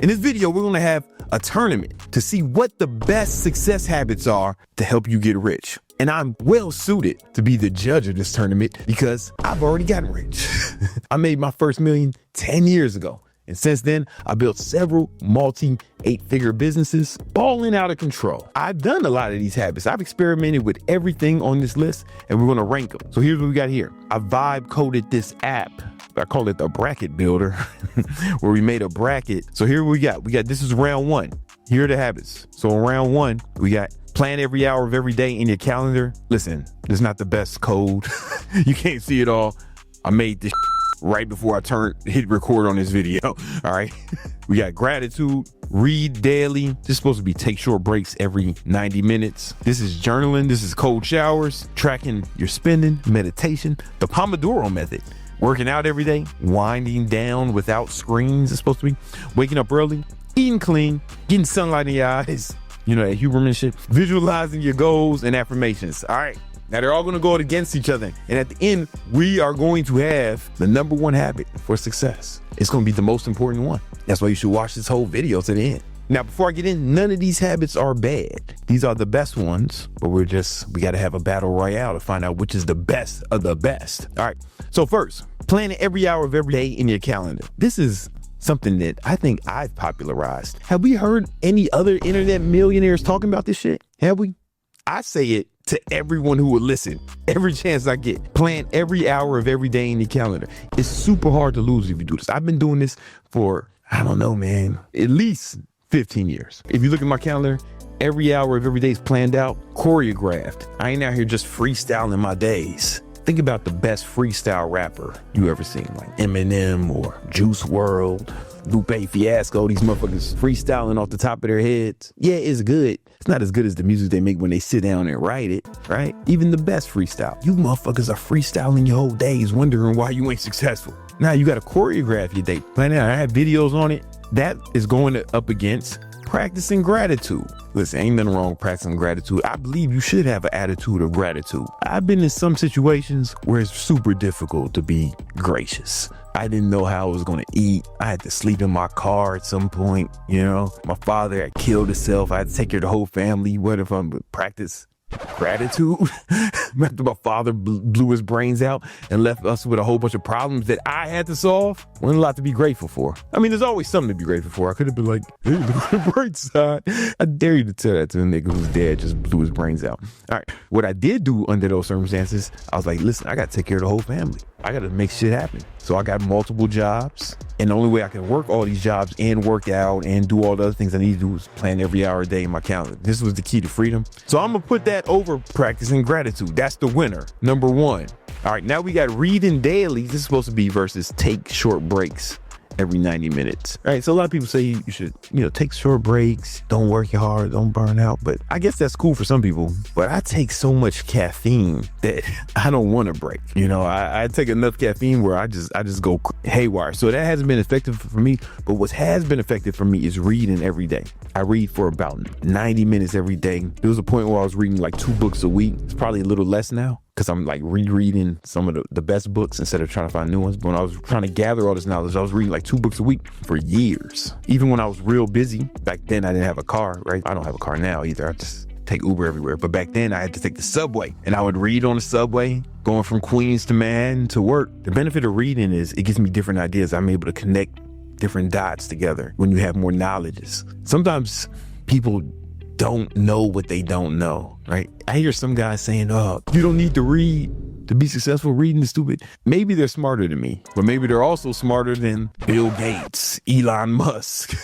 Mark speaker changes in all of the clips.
Speaker 1: In this video, we're gonna have a tournament to see what the best success habits are to help you get rich. And I'm well suited to be the judge of this tournament because I've already gotten rich. I made my first million 10 years ago. And since then, I built several multi-8-figure businesses, balling out of control. I've done a lot of these habits. I've experimented with everything on this list, and we're gonna rank them. So here's what we got here. I vibe coded this app. I call it the bracket builder, where we made a bracket. So here we got, this is round one. Here are the habits. So in round one, we got plan every hour of every day in your calendar. Listen, this is not the best code. You can't see it all. I made this right before I hit record on this video. All right. We got gratitude, read daily. This is supposed to be take short breaks every 90 minutes. This is journaling. This is cold showers, tracking your spending, meditation, the Pomodoro method, working out every day, winding down without screens. It's supposed to be waking up early, eating clean, getting sunlight in your eyes. You know, that Huberman shit, visualizing your goals and affirmations. All right. Now they're all going to go against each other. And at the end, we are going to have the number one habit for success. It's going to be the most important one. That's why you should watch this whole video to the end. Now, before I get in, none of these habits are bad. These are the best ones, but we got to have a battle royale to find out which is the best of the best. All right. So first, plan every hour of every day in your calendar. This is something that I think I've popularized. Have we heard any other internet millionaires talking about this shit? Have we? I say it to everyone who will listen every chance I get. Plan every hour of every day in your calendar. It's super hard to lose if you do this. I've been doing this for, I don't know, man, at least 15 years. If you look at my calendar, every hour of every day is planned out, choreographed. I ain't out here just freestyling my days. Think about the best freestyle rapper you ever seen, like Eminem or Juice WRLD, Lupe Fiasco. These motherfuckers freestyling off the top of their heads. Yeah, it's good. It's not as good as the music they make when they sit down and write it, right? Even the best freestyle. You motherfuckers are freestyling your whole days, wondering why you ain't successful. Now you got to choreograph your day. Plan it out. I have videos on it. That is going up against practicing gratitude. Listen, ain't nothing wrong with practicing gratitude. I believe you should have an attitude of gratitude. I've been in some situations where it's super difficult to be gracious. I didn't know how I was going to eat. I had to sleep in my car at some point. You know, my father had killed himself. I had to take care of the whole family. What if I'm practice gratitude? After my father blew his brains out and left us with a whole bunch of problems that I had to solve. Wasn't a lot to be grateful for. I mean, there's always something to be grateful for. I could have been like, hey, look at the bright side. I dare you to tell that to a nigga whose dad just blew his brains out. All right. What I did do under those circumstances, I was like, listen, I got to take care of the whole family. I got to make shit happen. So I got multiple jobs. And the only way I can work all these jobs and work out and do all the other things I need to do is plan every hour a day in my calendar. This was the key to freedom. So I'm going to put that over practicing gratitude. That's the winner. Number one. All right, now we got reading daily. This is supposed to be versus take short breaks every 90 minutes. All right, so a lot of people say you should, take short breaks, don't work hard, don't burn out. But I guess that's cool for some people. But I take so much caffeine that I don't want to break. I take enough caffeine where I just go haywire. So that hasn't been effective for me. But what has been effective for me is reading every day. I read for about 90 minutes every day. There was a point where I was reading like 2 books a week. It's probably a little less now, because I'm like rereading some of the best books instead of trying to find new ones. But when I was trying to gather all this knowledge, I was reading like 2 books a week for years. Even when I was real busy, back then I didn't have a car, right? I don't have a car now either. I just take Uber everywhere. But back then I had to take the subway, and I would read on the subway, going from Queens to Manhattan to work. The benefit of reading is it gives me different ideas. I'm able to connect different dots together when you have more knowledges. Sometimes people don't know what they don't know, right? I hear some guys saying, oh, you don't need to read to be successful. Reading is stupid. Maybe they're smarter than me, but maybe they're also smarter than Bill Gates, Elon Musk,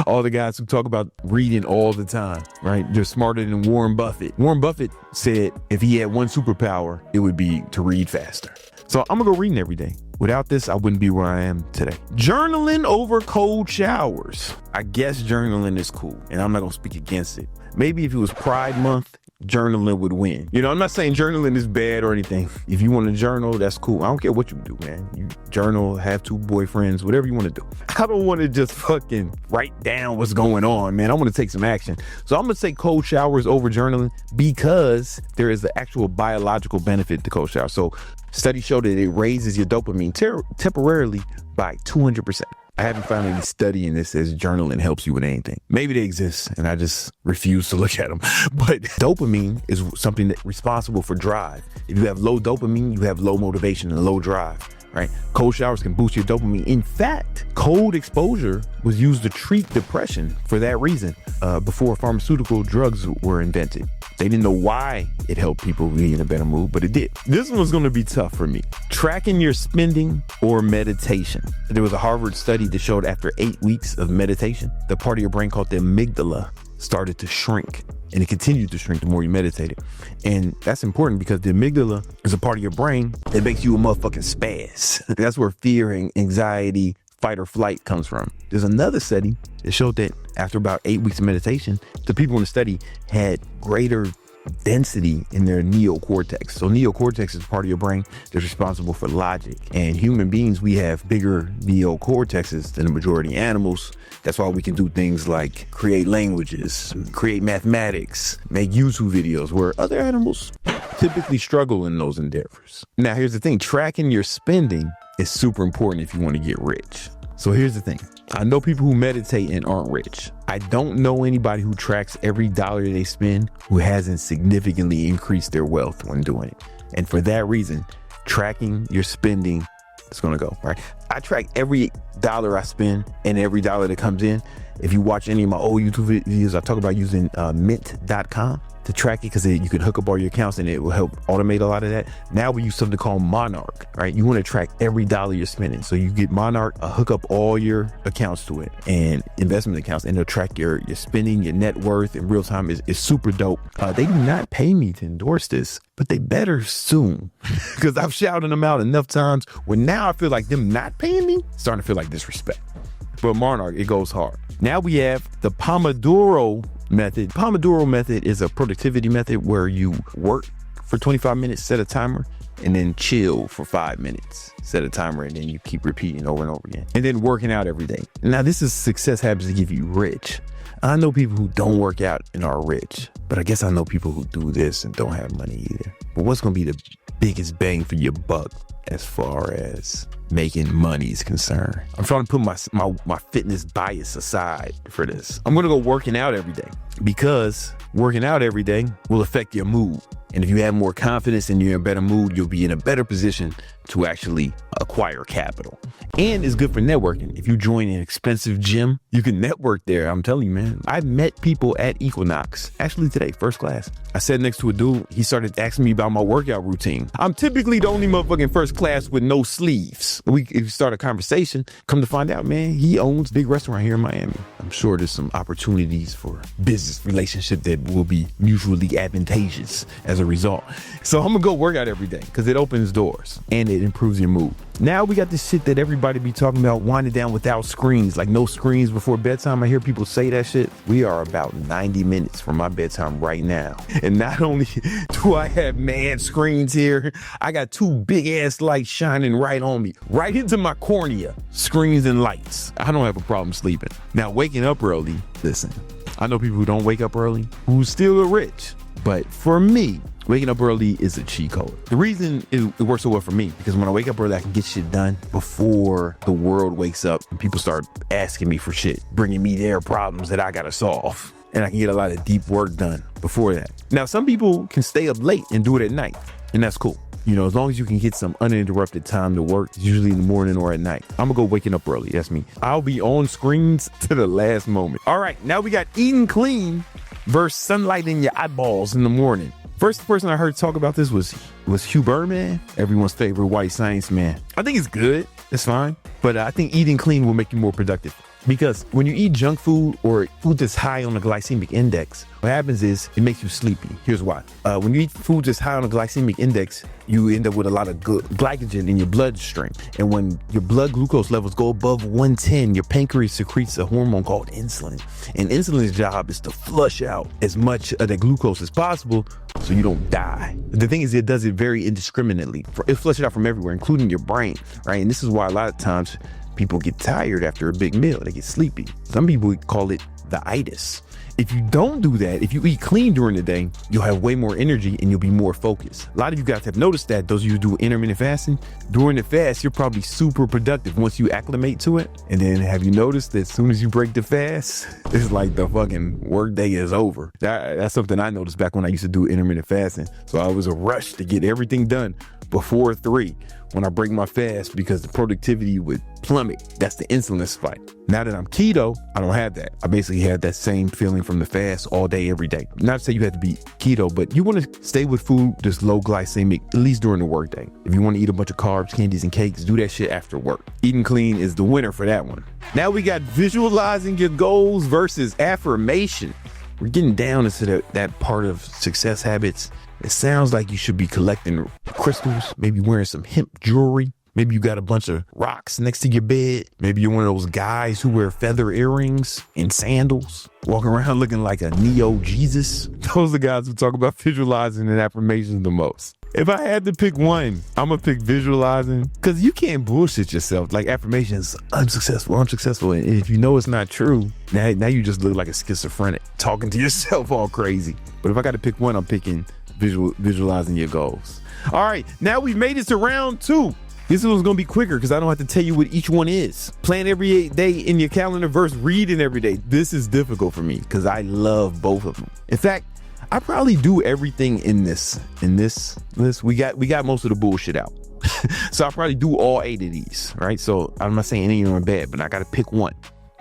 Speaker 1: all the guys who talk about reading all the time, right? They're smarter than Warren Buffett. Warren Buffett said if he had one superpower, it would be to read faster. So I'm gonna go reading every day. Without this, I wouldn't be where I am today. Journaling over cold showers. I guess journaling is cool, and I'm not gonna speak against it. Maybe if it was Pride Month, journaling would win. I'm not saying journaling is bad or anything. If you want to journal, that's cool. I don't care what you do, man. You journal, have 2 boyfriends, whatever you want to do. I don't want to just fucking write down what's going on, man. I want to take some action. So I'm going to say cold showers over journaling because there is the actual biological benefit to cold showers. So studies show that it raises your dopamine temporarily by 200%. I haven't found any study in this says journaling helps you with anything. Maybe they exist and I just refuse to look at them. But dopamine is something that's responsible for drive. If you have low dopamine, you have low motivation and low drive. Right? Cold showers can boost your dopamine. In fact, cold exposure was used to treat depression for that reason before pharmaceutical drugs were invented. They didn't know why it helped people be in a better mood, but it did. This one's going to be tough for me. Tracking your spending or meditation. There was a Harvard study that showed after 8 weeks of meditation, the part of your brain called the amygdala started to shrink. And it continued to shrink the more you meditated. And that's important because the amygdala is a part of your brain that makes you a motherfucking spaz. That's where fear and anxiety, fight or flight comes from. There's another study that showed that after about 8 weeks of meditation, the people in the study had greater density in their neocortex. So neocortex is part of your brain that's responsible for logic. And human beings, we have bigger neocortexes than the majority of animals. That's why we can do things like create languages, create mathematics, make YouTube videos, where other animals typically struggle in those endeavors. Now, here's the thing. Tracking your spending is super important if you want to get rich. So here's the thing. I know people who meditate and aren't rich. I don't know anybody who tracks every dollar they spend who hasn't significantly increased their wealth when doing it. And for that reason, tracking your spending is going to go, right? I track every dollar I spend and every dollar that comes in. If you watch any of my old YouTube videos, I talk about using mint.com to track it because you can hook up all your accounts and it will help automate a lot of that. Now we use something called Monarch, right? You want to track every dollar you're spending. So you get Monarch, hook up all your accounts to it and investment accounts, and they'll track your spending, your net worth in real time. Is super dope. They do not pay me to endorse this, but they better soon because I've shouted them out enough times where now I feel like them not paying me starting to feel like disrespect. But Monarch, it goes hard. Now we have the Pomodoro method. Pomodoro method is a productivity method where you work for 25 minutes, set a timer, and then chill for 5 minutes, set a timer, and then you keep repeating over and over again. And then working out every day. Now this is success habits to give you rich. I know people who don't work out and are rich, but I guess I know people who do this and don't have money either. But what's going to be the biggest bang for your buck as far as making money is concerned? I'm trying to put my fitness bias aside for this. I'm going to go working out every day because working out every day will affect your mood. And if you have more confidence and you're in a better mood, you'll be in a better position to actually acquire capital. And it's good for networking. If you join an expensive gym, you can network there. I'm telling you, man. I met people at Equinox, actually today, first class. I sat next to a dude. He started asking me about my workout routine. I'm typically the only motherfucking first class with no sleeves. If you start a conversation, come to find out, man, he owns a big restaurant here in Miami. I'm sure there's some opportunities for business relationship that will be mutually advantageous as a result. So I'm gonna go work out every day because it opens doors and it improves your mood. Now we got this shit that everybody be talking about, winding down without screens, like no screens before bedtime. I hear people say that shit. We are about 90 minutes from my bedtime right now. And not only do I have mad screens here, I got two big ass lights shining right on me, right into my cornea, screens and lights. I don't have a problem sleeping. Now waking up early, listen, I know people who don't wake up early who still are rich. But for me, waking up early is a cheat code. The reason it works so well for me, because when I wake up early, I can get shit done before the world wakes up and people start asking me for shit, bringing me their problems that I gotta solve. And I can get a lot of deep work done before that. Now, some people can stay up late and do it at night, and that's cool. You know, as long as you can get some uninterrupted time to work, usually in the morning or at night. I'm gonna go waking up early, that's me. I'll be on screens to the last moment. All right, now we got eating clean versus sunlight in your eyeballs in the morning. First person I heard talk about this was Hugh Berman, everyone's favorite white science man. I think it's good, it's fine, but I think eating clean will make you more productive. Because when you eat junk food or food that's high on the glycemic index, what happens is it makes you sleepy. Here's why. When you eat food that's high on the glycemic index, you end up with a lot of glycogen in your bloodstream. And when your blood glucose levels go above 110, your pancreas secretes a hormone called insulin. And insulin's job is to flush out as much of the glucose as possible so you don't die. The thing is, it does it very indiscriminately. It flushes it out from everywhere, including your brain, right? And this is why a lot of times people get tired after a big meal. They get sleepy. Some people call it the itis. If you don't do that, if you eat clean during the day, you'll have way more energy and you'll be more focused. A lot of you guys have noticed that, those of you who do intermittent fasting, during the fast, you're probably super productive once you acclimate to it. And then have you noticed that as soon as you break the fast, it's like the fucking work day is over. That's something I noticed back when I used to do intermittent fasting. So I was a rush to get everything done before 3 when I break my fast because the productivity would plummet. That's the insulin spike. Now that I'm keto, I don't have that. I basically have that same feeling from the fast all day, every day. Not to say you have to be keto, but you want to stay with food that's low glycemic, at least during the workday. If you want to eat a bunch of carbs, candies, and cakes, do that shit after work. Eating clean is the winner for that one. Now we got visualizing your goals versus affirmation. We're getting down into that part of success habits. It sounds like you should be collecting crystals, maybe wearing some hemp jewelry. Maybe you got a bunch of rocks next to your bed. Maybe you're one of those guys who wear feather earrings and sandals, walking around looking like a neo Jesus. Those are the guys who talk about visualizing and affirmations the most. If I had to pick one, I'm gonna pick visualizing, because you can't bullshit yourself. Like affirmations, I'm successful. And if you know it's not true, now you just look like a schizophrenic, talking to yourself all crazy. But if I got to pick one, I'm picking visualizing your goals. All right, now we've made it to round 2. This one's gonna be quicker because I don't have to tell you what each one is. Plan every day in your calendar versus reading every day. This is difficult for me because I love both of them. In fact, I probably do everything in this list. We got most of the bullshit out. So I'll probably do all 8 of these, right? So I'm not saying any of them are bad, but I gotta pick one,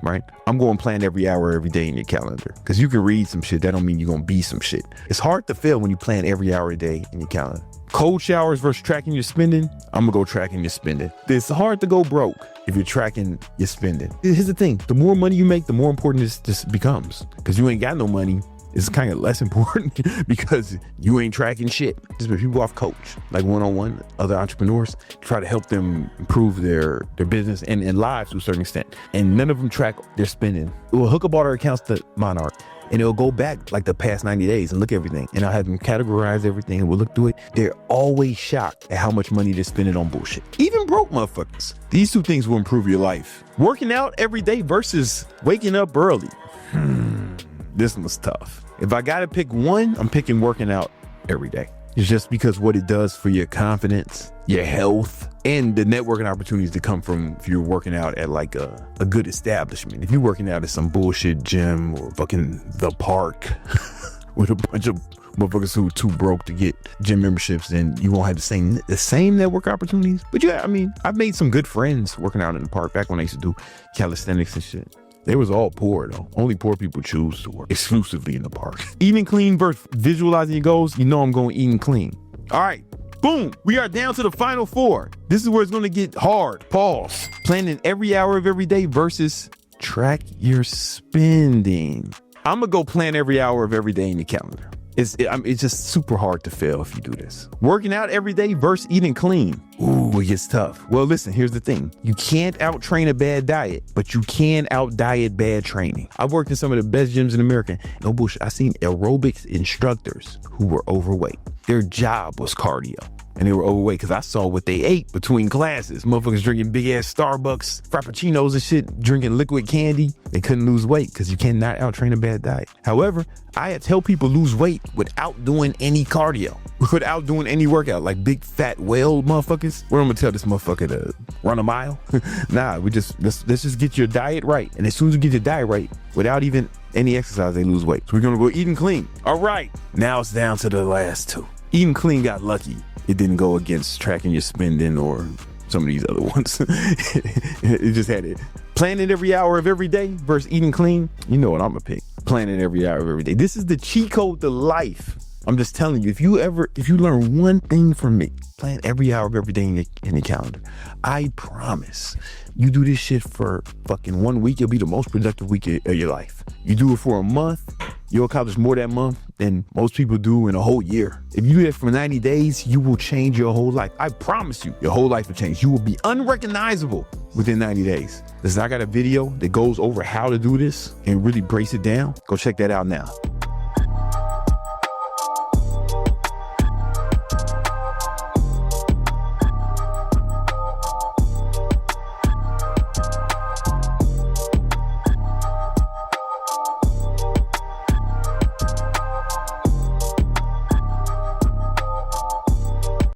Speaker 1: right? I'm going plan every hour, every day in your calendar. Because you can read some shit, that don't mean you're gonna be some shit. It's hard to fail when you plan every hour a day in your calendar. Cold showers versus tracking your spending. I'm gonna go tracking your spending. It's hard to go broke if you're tracking your spending. Here's the thing, the more money you make, the more important this becomes. Because you ain't got no money, it's kind of less important because you ain't tracking shit. Just people I've coached, like one-on-one, other entrepreneurs, try to help them improve their business and lives to a certain extent. And none of them track their spending. It will hook up all their accounts to Monarch. And it'll go back like the past 90 days and look at everything. And I'll have them categorize everything and we'll look through it. They're always shocked at how much money they're spending on bullshit. Even broke motherfuckers. These 2 things will improve your life. Working out every day versus waking up early. This one's tough. If I gotta pick one, I'm picking working out every day. It's just because what it does for your confidence, your health, and the networking opportunities that come from if you're working out at like a good establishment. If you're working out at some bullshit gym or fucking the park with a bunch of motherfuckers who are too broke to get gym memberships, then you won't have the same network opportunities. But yeah, I mean, I've made some good friends working out in the park back when I used to do calisthenics and shit. They was all poor though. Only poor people choose to work exclusively in the park. Eating clean versus visualizing your goals. You know I'm going eating clean. All right, boom. We are down to the final 4. This is where it's going to get hard. Pause. Planning every hour of every day versus track your spending. I'm gonna go plan every hour of every day in your calendar. It's just super hard to fail if you do this. Working out every day versus eating clean. Ooh, it gets tough. Well, listen, here's the thing. You can't out-train a bad diet, but you can out-diet bad training. I've worked in some of the best gyms in America. No bullshit. I've seen aerobics instructors who were overweight. Their job was cardio. And they were overweight because I saw what they ate between classes. Motherfuckers drinking big ass Starbucks, Frappuccinos and shit, drinking liquid candy. They couldn't lose weight because you cannot out-train a bad diet. However, I tell people lose weight without doing any cardio, without doing any workout, like big fat whale motherfuckers. Where I'm gonna tell this motherfucker to run a mile? Nah, let's just get your diet right. And as soon as you get your diet right, without even any exercise, they lose weight. So we're gonna go eating clean. All right, now it's down to the last 2. Eating clean got lucky. It didn't go against tracking your spending or some of these other ones. It just had it. Planning every hour of every day versus eating clean. You know what I'm gonna pick. Planning every hour of every day. This is the cheat code to life. I'm just telling you, if you learn one thing from me, plan every hour of every day in your calendar. I promise you do this shit for fucking 1 week, it'll be the most productive week of your life. You do it for a month, you'll accomplish more that month than most people do in a whole year. If you do it for 90 days, you will change your whole life. I promise you, your whole life will change. You will be unrecognizable within 90 days. Listen, I got a video that goes over how to do this and really breaks it down. Go check that out now.